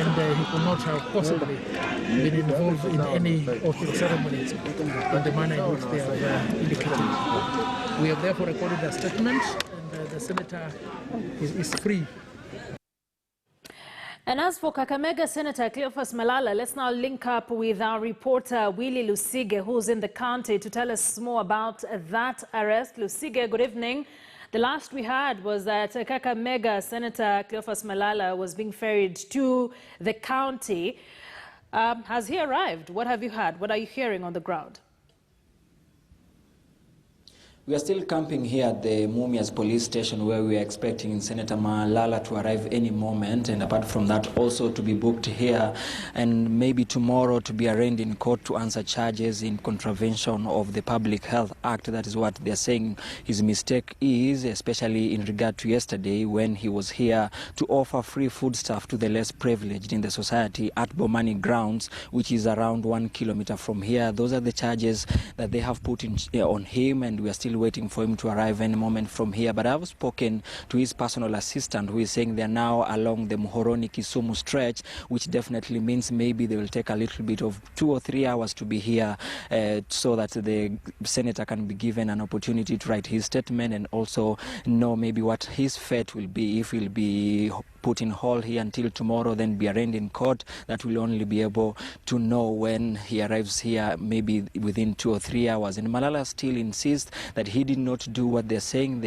and he could not have possibly been involved in any of the ceremonies in the manner in which they have indicated. We have therefore recorded a statement, and the senator is free. And as for Kakamega Senator Cleophas Malala, let's now link up with our reporter Willie Lusige, who's in the county, to tell us more about that arrest. Lusige, good evening. The last we heard was that Kakamega Senator Cleophas Malala was being ferried to the county. Has he arrived? What have you heard? What are you hearing on the ground? We are still camping here at the Mumias police station, where we are expecting Senator Malala to arrive any moment, and apart from that also to be booked here and maybe tomorrow to be arraigned in court to answer charges in contravention of the Public Health Act. That is what they're saying his mistake is, especially in regard to yesterday when he was here to offer free foodstuff to the less privileged in the society at Bomani grounds, which is around 1 kilometer from here. Those are the charges that they have put on him, and we are still waiting for him to arrive any moment from here. But I've spoken to his personal assistant, who is saying they're now along the Muhoroni-Kisumu stretch, which definitely means maybe they will take a little bit of 2 or 3 hours to be here so that the senator can be given an opportunity to write his statement and also know maybe what his fate will be, if he'll be put in hold here until tomorrow, then be arraigned in court. That will only be able to know when he arrives here, maybe within 2 or 3 hours. And Malala still insists that he did not do what they're saying.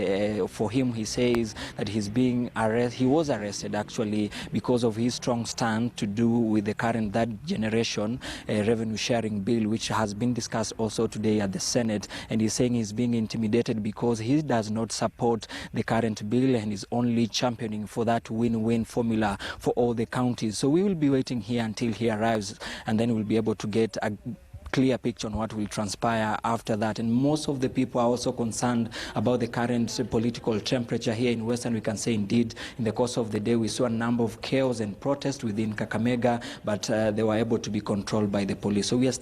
For him, he says that he was arrested actually because of his strong stand to do with the current third generation revenue sharing bill, which has been discussed also today at the Senate. And he's saying he's being intimidated because he does not support the current bill and is only championing for that win-win formula for all the counties. So we will be waiting here until he arrives, and then we'll be able to get a clear picture on what will transpire after that. And most of the people are also concerned about the current political temperature here in Western. We can say indeed in the course of the day we saw a number of chaos and protests within Kakamega, but they were able to be controlled by the police. So we are